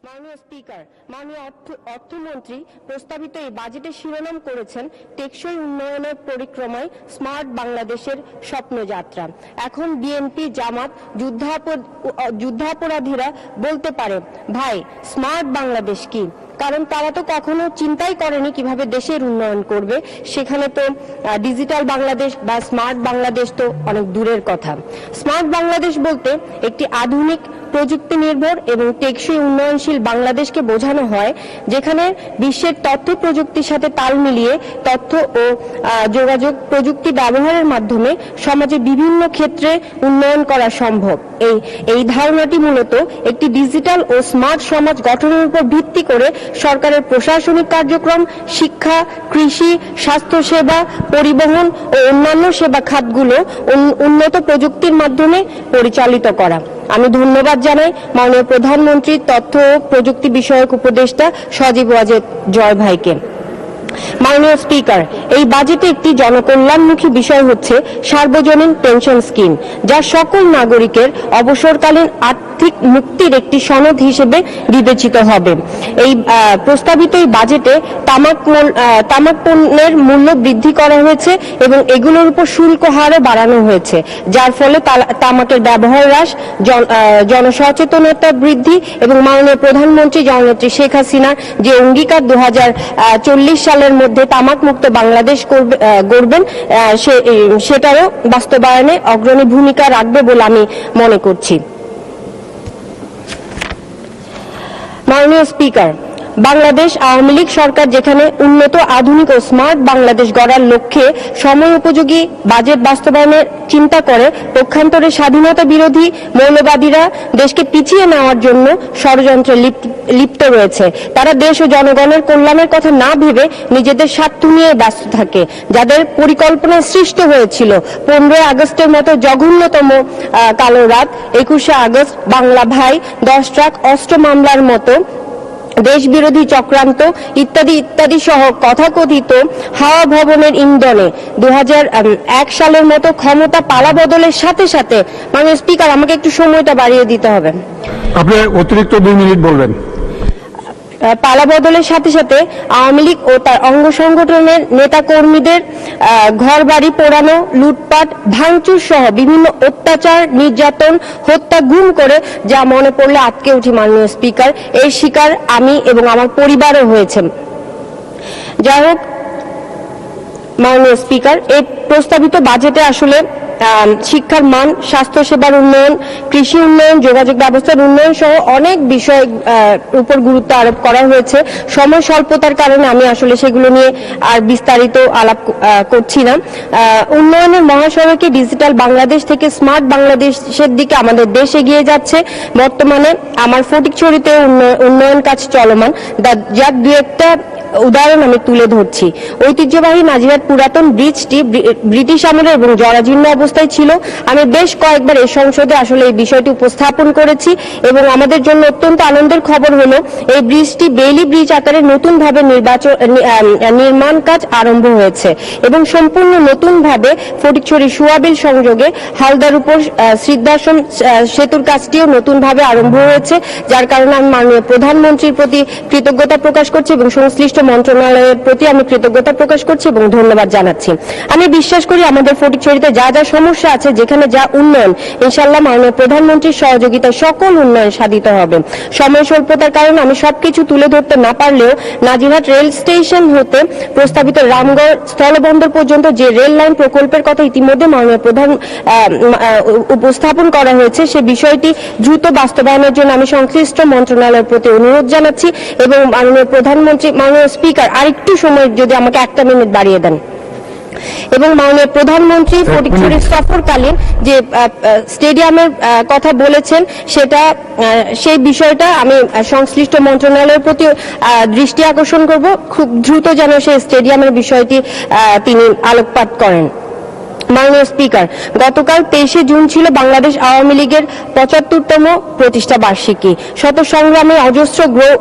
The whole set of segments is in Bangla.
মাননীয় স্পিকার, মাননীয় অর্থমন্ত্রী প্রস্তাবিত এই বাজেটে শিরোনাম করেছেন টেকসই উন্নয়নের পরিক্রমায় স্মার্ট বাংলাদেশের স্বপ্নযাত্রা। এখন বিএনপি জামাত যুদ্ধাপরাধীরা বলতে পারে, ভাই স্মার্ট বাংলাদেশ কি? কারণ তারা তো কখনো চিন্তাই করেনি কিভাবে দেশের উন্নয়ন করবে। সেখানে তো ডিজিটাল বাংলাদেশ বা স্মার্ট বাংলাদেশ তো অনেক দূরের কথা। স্মার্ট বাংলাদেশ বলতে একটি আধুনিক প্রযুক্তি নির্ভর এবং টেকসই উন্নয়নশীল বাংলাদেশকে বোঝানো হয়, যেখানে বিশ্বের তথ্য প্রযুক্তির সাথে তাল মিলিয়ে তথ্য ও যোগাযোগ প্রযুক্তি ব্যবহারের মাধ্যমে সমাজে বিভিন্ন ক্ষেত্রে উন্নয়ন করা সম্ভব। এই ধারণাটি মূলত একটি ডিজিটাল ও স্মার্ট সমাজ গঠনের উপর ভিত্তি করে সরকারের প্রশাসনিক কার্যক্রম, শিক্ষা, কৃষি, স্বাস্থ্যসেবা, পরিবহন ও অন্যান্য সেবা খাতগুলো উন্নত প্রযুক্তির মাধ্যমে পরিচালিত করা। আমি ধন্যবাদ জানাই মাননীয় প্রধানমন্ত্রী তথ্য ও প্রযুক্তি বিষয়ক উপদেষ্টা সজীব ওয়াজেদ জয় ভাইকে। মাননীয় স্পিকার, এই বাজেটে একটি জনকল্যাণমুখী বিষয় হচ্ছে সার্বজনীন পেনশন স্কিম, যা সকল নাগরিকের অবসরকালীন আর্থিক মুক্তির একটি সনদ হিসেবে বিবেচিত হবে। এই প্রস্তাবিত এই বাজেটে তামাক পণ্যের মূল্য বৃদ্ধি করা হয়েছে এবং এগুলোর উপর শুল্ক হারও বাড়ানো হয়েছে, যার ফলে তামাকের ব্যবহার হ্রাস, জনসচেতনতা বৃদ্ধি এবং মাননীয় প্রধানমন্ত্রী জননেত্রী শেখ হাসিনার যে অঙ্গীকার 2040 সালের মধ্যে তামাক মুক্ত বাংলাদেশ গড়বেন, সেটারও বাস্তবায়নে অগ্রণী ভূমিকা রাখবে বলে আমি মনে করছি। মাননীয় স্পিকার, বাংলাদেশ আওয়ামী লীগ সরকার যেখানে উন্নত, আধুনিক ও স্মার্ট বাংলাদেশ গড়ার লক্ষ্যে সময় উপযোগী বাজেট বাস্তবায়নের চিন্তা করে, পক্ষান্তরে স্বাধীনতা বিরোধী মৌলবাদীরা দেশকে পিছিয়ে নেওয়ার জন্য ষড়যন্ত্রে লিপ্ত রয়েছে। তারা দেশ ও জনগণের কল্যাণের কথা না ভেবে নিজেদের স্বার্থ নিয়ে ব্যস্ত থাকে, যাদের পরিকল্পনায় সৃষ্ট হয়েছিল 15 আগস্টের মতো জঘন্যতম কালো রাত, 21শে আগস্ট, বাংলা ভাই, 10 ট্রাক অস্ত্র মামলার মতো দেশবিরোধী চক্রান্ত ইত্যাদি ইত্যাদি সহ কথাকথিত হাওয়া ভবনের ইন্ধনে 2001 সালের মতো ক্ষমতা পালাবদলের সাথে সাথে। মাননীয় স্পিকার, আমাকে একটু সময়টা বাড়িয়ে দিতে হবে। আপনি অতিরিক্ত 2 মিনিট বলবেন। পালাবদলের সাথে সাথে আওয়ামী লীগ ও তার অঙ্গ সংগঠনের নেতা কর্মীদের ঘর বাড়ি পোড়ানো, লুটপাট, ভাঙচুর সহ বিভিন্ন অত্যাচার, নির্যাতন, হত্যা, গুম করে যা মনে পড়লে আটকে উঠি। মাননীয় স্পিকার, এর শিকার আমি এবং আমার পরিবারও হয়েছে। যাই হোক, মাননীয় স্পিকার, এই প্রস্তাবিত বাজেটে আসলে শিক্ষার মান, স্বাস্থ্যসেবার উন্নয়ন, কৃষি উন্নয়ন, যোগাযোগ ব্যবস্থার উন্নয়ন সহ অনেক বিষয় উপর গুরুত্ব আরোপ করা হয়েছে। সময় স্বল্পতার কারণে আমি আসলে সেগুলো নিয়ে আর বিস্তারিত আলাপ করছি না। উন্নয়নের মহাসড়কে ডিজিটাল বাংলাদেশ থেকে স্মার্ট বাংলাদেশের দিকে আমাদের দেশ এগিয়ে যাচ্ছে। বর্তমানে আমার ফটিকছড়িতে উন্নয়ন কাজ চলমান, যার দু একটা উদাহরণ আমি তুলে ধরছি। ঐতিহ্যবাহী নাজিরহাট পুরাতন ব্রিজটি ব্রিটিশ আমলে এবং জরাজীর্ণ অবস্থায় ছিল। আমি বেশ কয়েকবার এই সংসদে আসলে এই বিষয়টি উপস্থাপন করেছি এবং আমাদের জন্য অত্যন্ত আনন্দের খবর হলো এই ব্রিজটি বেইলি ব্রিজ আকারে নতুনভাবে নির্মাণ কাজ আরম্ভ হয়েছে এবং সম্পূর্ণ নতুনভাবে ফটিকছড়ি সুয়াবিল সংযোগে হালদার উপর সিদ্ধাশ্রম সেতুর কাজটিও নতুনভাবে আরম্ভ হয়েছে, যার কারণে আমি মাননীয় প্রধানমন্ত্রীর প্রতি কৃতজ্ঞতা প্রকাশ করছি এবং সংশ্লিষ্ট মন্ত্রণালয়ের প্রতি আমি কৃতজ্ঞতা প্রকাশ করছি এবং ধন্যবাদ জানাচ্ছি। আমি বিশ্বাস করি আমাদের ফটিকছড়িতে যা যা সমস্যা আছে, যেখানে যা উন্নয়ন, ইনশাআল্লাহ মাননীয় প্রধানমন্ত্রীর সহযোগিতায় সকল উন্নয়ন সাধিত হবে। সময় স্বল্পতার কারণে আমি সবকিছু তুলে ধরতে না পারলেও নাজিরহাট রেল স্টেশন হতে প্রস্তাবিত রামগড় স্থলবন্দর পর্যন্ত যে রেল লাইন প্রকল্পের কথা ইতিমধ্যে মাননীয় প্রধান উপস্থাপন করা হয়েছে, সে বিষয়টি দ্রুত বাস্তবায়নের জন্য আমি সংশ্লিষ্ট মন্ত্রণালয়ের প্রতি অনুরোধ জানাচ্ছি এবং মাননীয় প্রধানমন্ত্রী, মাননীয় স্পিকার, আরেকটু সময় যদি আমাকে 1 মিনিট বাড়িয়ে দেন। এবং মাননীয় প্রধানমন্ত্রী ফটিকছড়ি সফরকালীন যে স্টেডিয়ামের কথা বলেছেন, সেই বিষয়টা আমি সংশ্লিষ্ট মন্ত্রণালয়ের প্রতি দৃষ্টি আকর্ষণ করব, খুব দ্রুত যেন সেই স্টেডিয়ামের বিষয়টি তিনি আলোকপাত করেন। মাননীয় স্পিকার, গতকাল 23শে জুন ছিল বাংলাদেশ আওয়ামী লীগের 75তম প্রতিষ্ঠা বার্ষিকী। শত সংগ্রামে অজস্র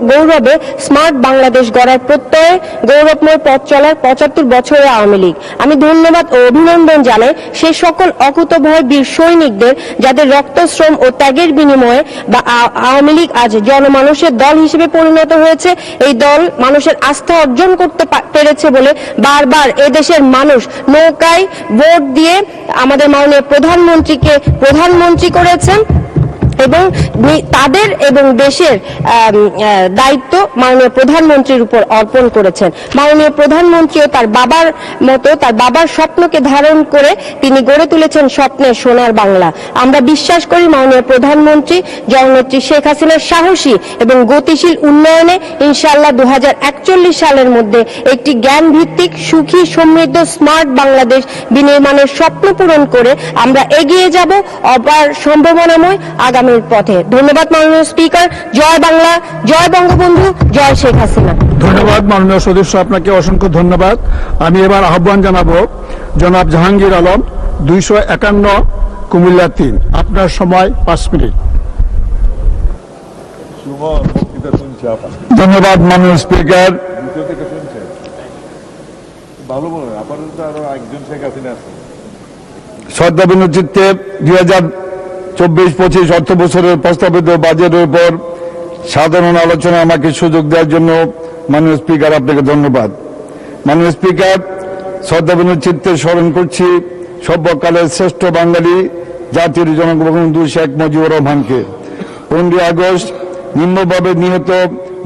গৌরবে স্মার্ট বাংলাদেশ গড়ার প্রত্যয়ে গৌরবময় পথ চলার 75 বছরের আওয়ামী লীগ। আমি ধন্যবাদ ও অভিনন্দন জানাই সে সকল অকুতোভয় বীর সৈনিকদের যাদের রক্ত, শ্রম ও ত্যাগের বিনিময়ে আওয়ামী লীগ আজ জনমানুষের দল হিসেবে পরিণত হয়েছে। এই দল মানুষের আস্থা অর্জন করতে পেরেছে বলে বারবার এদেশের মানুষ নৌকায় ভোট দিয়ে আমাদের মাননীয় প্রধানমন্ত্রীকে প্রধানমন্ত্রী করেছেন এবং তাদের এবং দেশের দায়িত্ব মাননীয় প্রধানমন্ত্রীর উপর অর্পণ করেছেন। মাননীয় প্রধানমন্ত্রীও তার বাবার মতো তার বাবার স্বপ্নকে ধারণ করে তিনি গড়ে তুলেছেন স্বপ্নের সোনার বাংলা। আমরা বিশ্বাস করি মাননীয় প্রধানমন্ত্রী জননেত্রী শেখ হাসিনার সাহসী এবং গতিশীল উন্নয়নে ইনশাআল্লাহ 2041 সালের মধ্যে একটি জ্ঞান ভিত্তিক, সুখী, সমৃদ্ধ, স্মার্ট বাংলাদেশ বিনির্মাণের স্বপ্ন পূরণ করে আমরা এগিয়ে যাব অপার সম্ভাবনাময় আগামীর পথে। ধন্যবাদ মাননীয় স্পিকার। জয় বাংলা, জয় বঙ্গবন্ধু, জয় শেখ হাসিনা। ধন্যবাদ মাননীয় সদস্য, আপনাকে অসংখ্য ধন্যবাদ। আমি এবার আহ্বান জানাবো জনাব জাহাঙ্গীর আলম, 251 কুমিল্লা 3। আপনার সময় 5 মিনিট। ধন্যবাদ মাননীয় স্পিকার। ভালো বলেন, আপাতত আরো একজন শেখ হাসিনা আছে। শ্রদ্ধাপূর্ণ চিত্তে 2024-25 অর্থ বছরের প্রস্তাবিত বাজেটের উপর সাধারণ আলোচনা আমাকে সুযোগ দেওয়ার জন্য মাননীয় স্পিকার আপনাকে ধন্যবাদ। মাননীয় স্পিকার, শ্রদ্ধাপূর্ণ চিত্তে স্মরণ করছি সর্বকালের শ্রেষ্ঠ বাঙালি জাতির জনক বঙ্গবন্ধু শেখ মুজিবুর রহমানকে। 15 আগস্ট নিম্নভাবে নিহত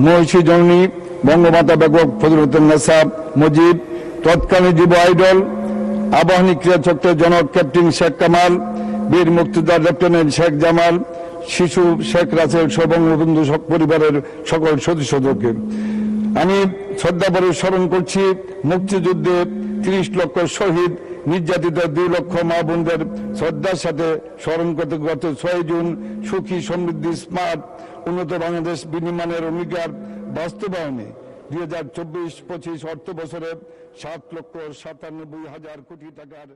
মহিষী জননী বঙ্গমাতা বেগম ফজিলাতুন্নেসা মুজিব, তৎকালীন যুব আইডল আবাহনী ক্রীড়া চক্রের জনক ক্যাপ্টেন শেখ কামাল, বীর মুক্তিযোদ্ধা লেফটেন্যান্ট শেখ জামাল, শিশু শেখ রাসেল সহ বঙ্গবন্ধু পরিবারের সকল সদস্যদেরকে আমি শ্রদ্ধাভরে স্মরণ করছি। মুক্তিযুদ্ধে 30 লক্ষ শহীদ, নির্যাতিত 2 লক্ষ মা বোনদের শ্রদ্ধার সাথে স্মরণ করতে গত 6 জুন সুখী, সমৃদ্ধি, স্মার্ট, উন্নত বাংলাদেশ বিনির্মাণের অঙ্গীকার বাস্তবায়নে 2024-25 অর্থ বছরে 7,97,000 কোটি টাকার